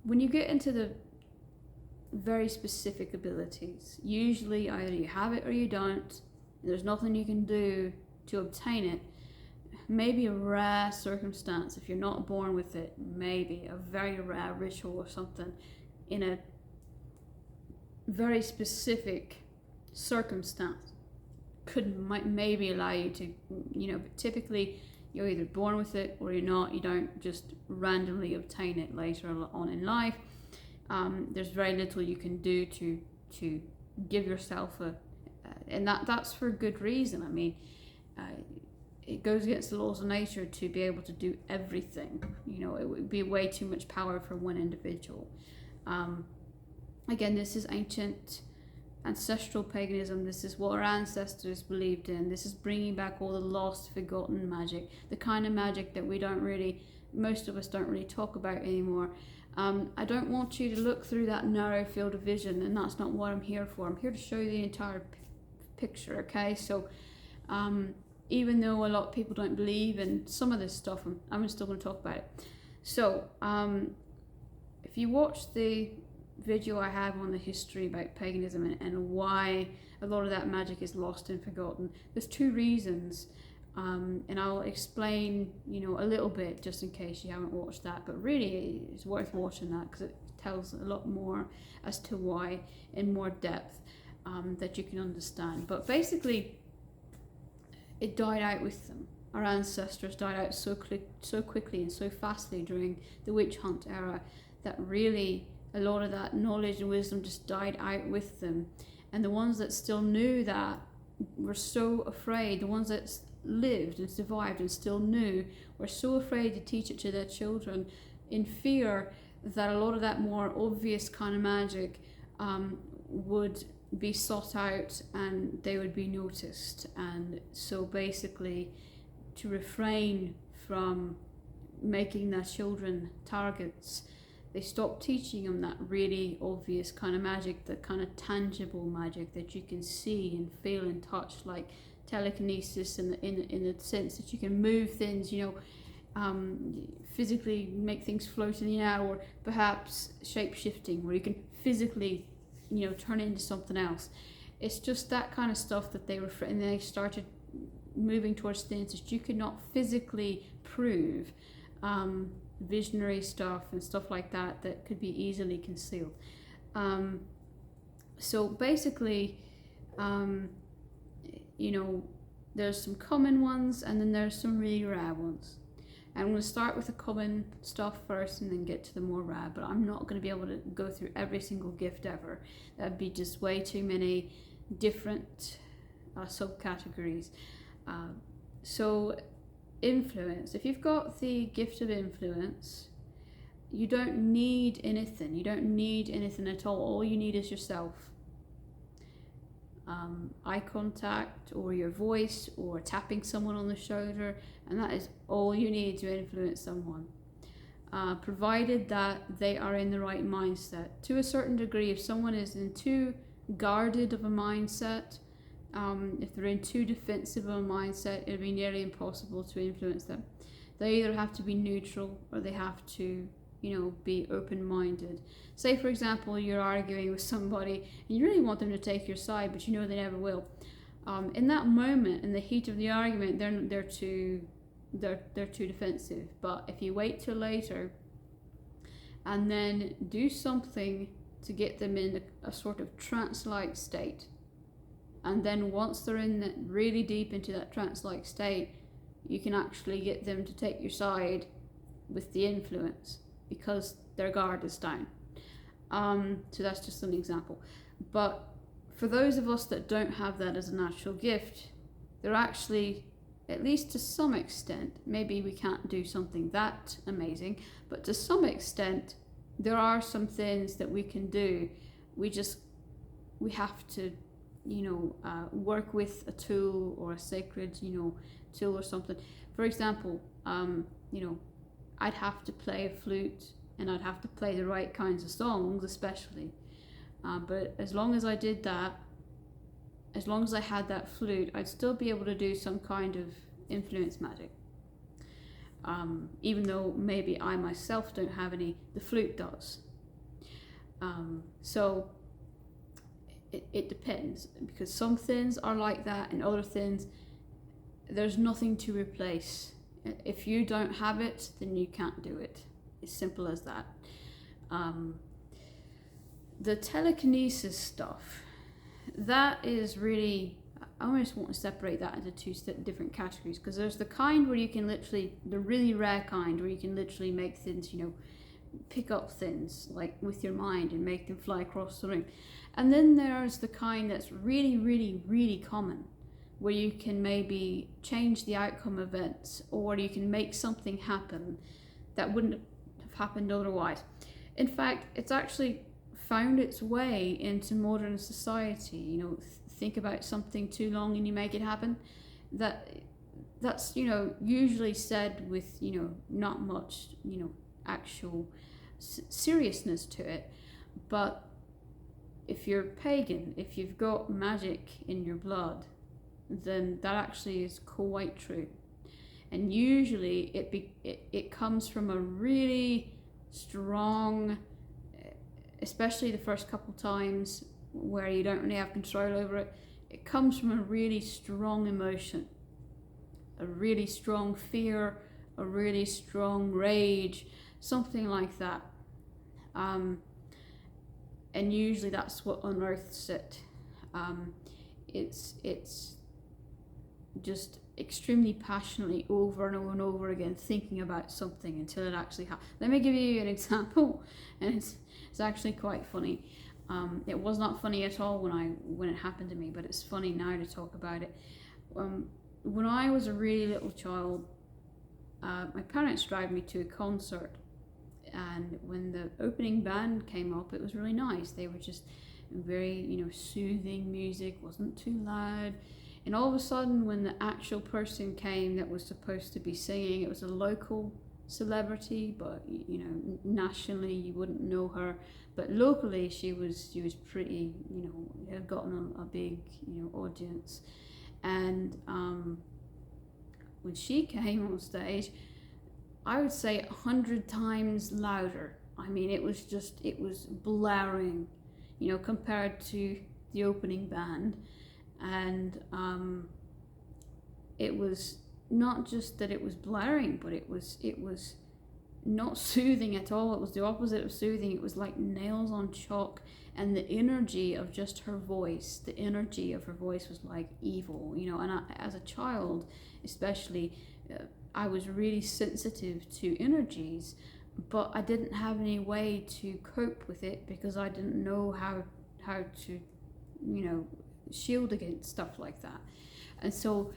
when you get into the very specific abilities, usually either you have it or you don't. There's nothing you can do to obtain it. Maybe a rare circumstance, if you're not born with it, maybe a very rare ritual or something in a very specific circumstance might maybe allow you to, but typically you're either born with it or you're not. You don't just randomly obtain it later on in life. There's very little you can do to give yourself and that's for good reason. I mean, it goes against the laws of nature to be able to do everything. It would be way too much power for one individual. Again, this is ancient ancestral paganism. This is what our ancestors believed in. This is bringing back all the lost, forgotten magic, the kind of magic that most of us don't really talk about anymore. I don't want you to look through that narrow field of vision, and that's not what I'm here for. I'm here to show you the entire picture, okay? So even though a lot of people don't believe in some of this stuff, I'm still going to talk about it. So if you watch the video I have on the history about paganism and why a lot of that magic is lost and forgotten, there's two reasons, and I'll explain a little bit just in case you haven't watched that, but really it's worth watching that because it tells a lot more as to why in more depth that you can understand. But basically it died out with them. Our ancestors died out so quickly and so fastly during the witch hunt era that really a lot of that knowledge and wisdom just died out with them. And the ones that still knew that were so afraid, the ones that lived and survived and still knew, were so afraid to teach it to their children in fear that a lot of that more obvious kind of magic would be sought out and they would be noticed. And so basically to refrain from making their children targets, they stopped teaching them that really obvious kind of magic, the kind of tangible magic that you can see and feel and touch, like telekinesis in the sense that you can move things, physically make things float in the air, or perhaps shape-shifting, where you can physically, turn it into something else. It's just that kind of stuff that and they started moving towards things that you could not physically prove. Visionary stuff and stuff like that could be easily concealed. So basically, there's some common ones and then there's some really rare ones. And I'm going to start with the common stuff first and then get to the more rare, but I'm not going to be able to go through every single gift ever. That'd be just way too many different subcategories. So influence. If you've got the gift of influence, you don't need anything. You don't need anything at all. All you need is yourself. Eye contact, or your voice, or tapping someone on the shoulder, and that is all you need to influence someone. Provided that they are in the right mindset. To a certain degree, if someone is in too guarded of a mindset, if they're in too defensive of a mindset, it'll be nearly impossible to influence them. They either have to be neutral or they have to, be open-minded. Say, for example, you're arguing with somebody and you really want them to take your side, but they never will. In that moment, in the heat of the argument, they're too defensive. But if you wait till later and then do something to get them in a sort of trance-like state, and then once they're really deep into that trance-like state, you can actually get them to take your side with the influence because their guard is down. So that's just an example. But for those of us that don't have that as a natural gift, they're actually, at least to some extent, maybe we can't do something that amazing, but to some extent, there are some things that we can do. We have to work with a tool or a sacred, tool or something. For example, I'd have to play a flute and I'd have to play the right kinds of songs, especially. But as long as I did that, as long as I had that flute, I'd still be able to do some kind of influence magic. Even though maybe I myself don't have any, the flute does. So it depends, because some things are like that, and other things there's nothing to replace. If you don't have it, then you can't do it. As simple as that. The telekinesis stuff, that is really, I almost want to separate that into two different categories, because there's the kind where you can literally, the really rare kind where you can literally make things, pick up things like with your mind and make them fly across the room. And then there's the kind that's really, really, really common, where you can maybe change the outcome of events, or you can make something happen that wouldn't have happened otherwise. In fact, it's actually found its way into modern society. Think about something too long and you make it happen. That's usually said with not much actual seriousness to it. But if you're pagan, if you've got magic in your blood, then that actually is quite true. And usually it comes from a really strong, especially the first couple times where you don't really have control over it, it comes from a really strong emotion, a really strong fear, a really strong rage, something like that. And usually that's what unearths it. It's just extremely passionately over and over and over again thinking about something until it actually happens. Let me give you an example, and it's actually quite funny. It was not funny at all when it happened to me, but it's funny now to talk about it. When I was a really little child, my parents dragged me to a concert, and when the opening band came up, it was really nice. They were just very, soothing music, wasn't too loud. And all of a sudden, when the actual person came that was supposed to be singing, it was a local celebrity, but nationally you wouldn't know her, but locally she was pretty, had gotten a big audience. And when she came on stage, I would say 100 times louder. I mean, it was blaring, compared to the opening band. And it was not just that it was blaring, but it was not soothing at all. It was the opposite of soothing. It was like nails on chalk, and the energy of just her voice, was like evil, and as a child especially, I was really sensitive to energies, but I didn't have any way to cope with it because I didn't know how to shield against stuff like that. And so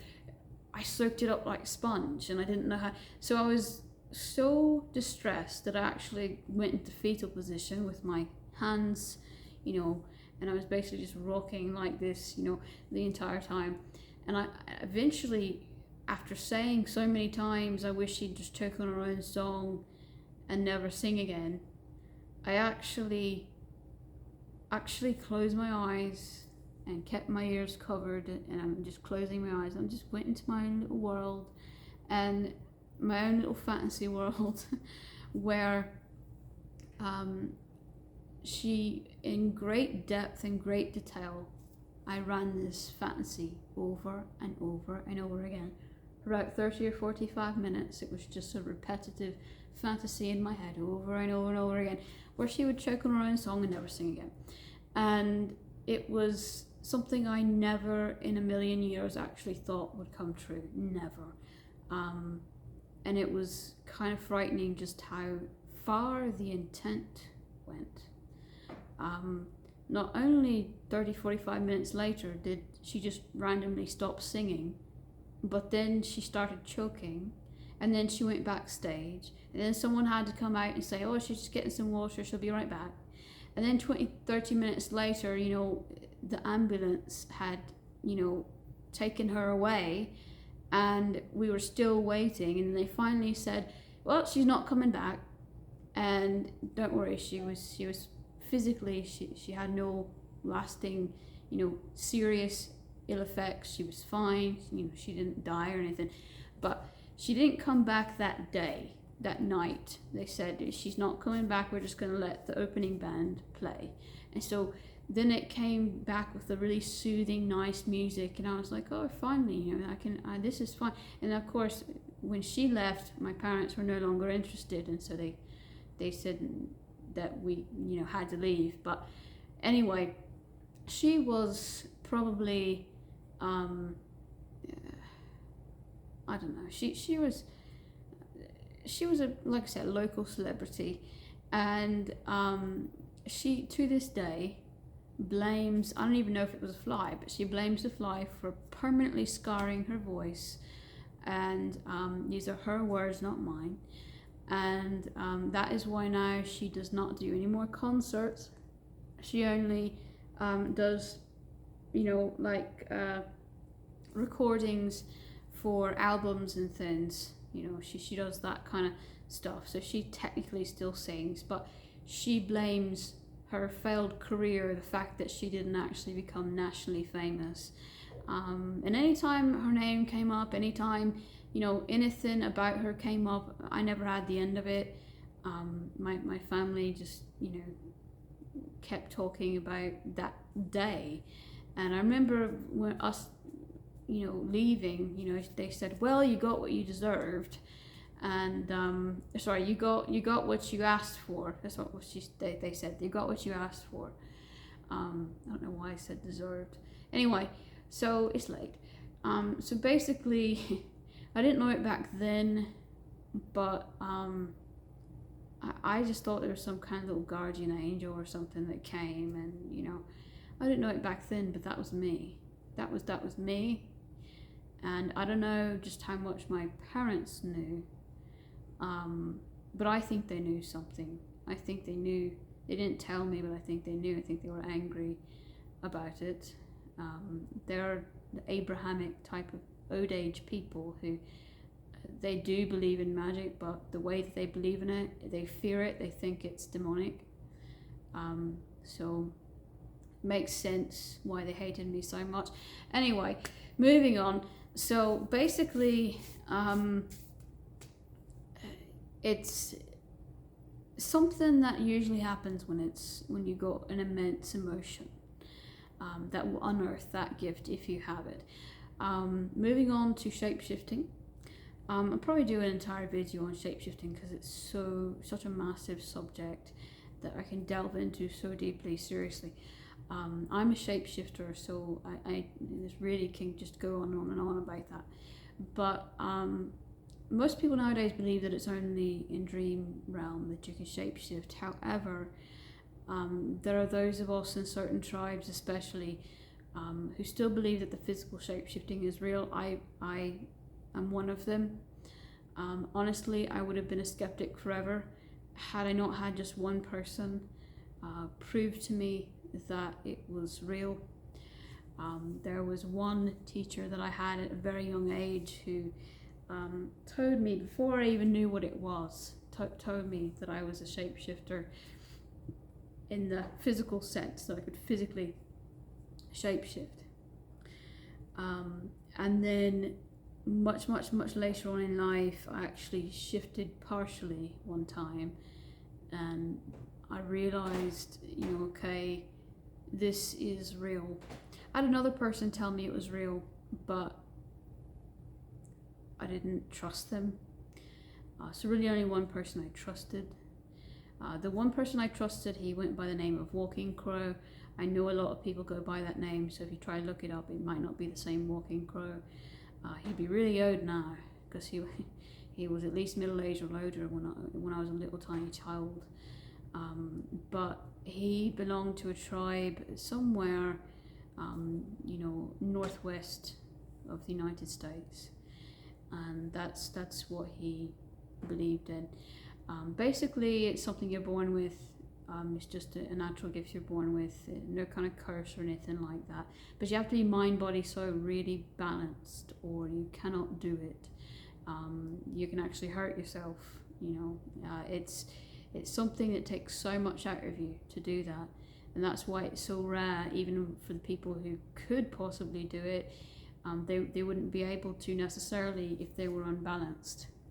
I soaked it up like a sponge, and I didn't know how. So I was so distressed that I actually went into fetal position with my hands, and I was basically just rocking like this, the entire time. And I eventually, after saying so many times, I wish she'd just choke on her own song and never sing again, I actually closed my eyes and kept my ears covered, and I'm just closing my eyes. I just went into my own little world, and my own little fantasy world, where she, in great depth and great detail, I ran this fantasy over and over and over again. For about 30 or 45 minutes, it was just a repetitive fantasy in my head over and over and over again, where she would choke on her own song and never sing again. And it was something I never in a million years actually thought would come true. Never. And it was kind of frightening just how far the intent went. Not only 30, 45 minutes later did she just randomly stop singing, but then she started choking, and then she went backstage, and then someone had to come out and say, oh, she's just getting some water, she'll be right back. And then 20, 30 minutes later, the ambulance had, taken her away, and we were still waiting, and they finally said, well, she's not coming back. And don't worry, she was physically, she had no lasting, serious ill effects. She was fine, she didn't die or anything, but she didn't come back that day. that night. They said, she's not coming back, we're just going to let the opening band play. And so then it came back with the really soothing, nice music, and I was like, oh, finally, you know, this is fine. And of course, when she left, my parents were no longer interested, and so they said that we, you know, had to leave. But anyway, she was probably, I don't know, she was a, like I said, a local celebrity, and she, to this day, blames, I don't even know if it was a fly, but she blames the fly for permanently scarring her voice, and these are her words, not mine. And that is why now she does not do any more concerts. She only does, you know, like recordings for albums and things. You know, she does that kind of stuff. So she technically still sings, but she blames her failed career, the fact that she didn't actually become nationally famous. And anytime her name came up, anytime, you know, anything about her came up, I never had the end of it. My family just, you know, kept talking about that day. And I remember when us, you know, leaving, you know, they said, well, you got what you deserved. And sorry, you got what you asked for. That's what they said. You got what you asked for. I don't know why I said deserved. Anyway, so it's late. So basically, I didn't know it back then, but I just thought there was some kind of little guardian angel or something that came, and you know, I didn't know it back then, but that was me. That was me, and I don't know just how much my parents knew. But I think they knew something. I think they knew. They didn't tell me, but I think they knew. I think they were angry about it. They're the Abrahamic type of old age people who they do believe in magic, but the way that they believe in it, they fear it. They think it's demonic. So makes sense why they hated me so much. Anyway, moving on. So basically, it's something that usually happens when you got an immense emotion that will unearth that gift if you have it. Moving on to shapeshifting. I'll probably do an entire video on shapeshifting because it's such a massive subject that I can delve into so deeply, seriously. I'm a shapeshifter, so I just really can just go on and on about that. But most people nowadays believe that it's only in dream realm that you can shapeshift. However, there are those of us in certain tribes especially who still believe that the physical shapeshifting is real. I am one of them. Honestly, I would have been a skeptic forever had I not had just one person prove to me that it was real. There was one teacher that I had at a very young age who told me, before I even knew what it was, told me that I was a shapeshifter in the physical sense, that I could physically shapeshift. And then much later on in life, I actually shifted partially one time, and I realized, you know, okay, this is real. I had another person tell me it was real, but I didn't trust them. So really only one person I trusted. The one person I trusted, he went by the name of Walking Crow. I know a lot of people go by that name, so if you try to look it up, it might not be the same Walking Crow. He'd be really old now, because he was at least middle-aged or older when I was a little tiny child. But he belonged to a tribe somewhere, you know, northwest of the United States. And that's what he believed in. Basically, it's something you're born with. It's just a natural gift you're born with, no kind of curse or anything like that. But you have to be mind, body, soul really balanced, or you cannot do it. You can actually hurt yourself. You know, it's something that takes so much out of you to do that, and that's why it's so rare. Even for the people who could possibly do it, they wouldn't be able to necessarily if they were unbalanced.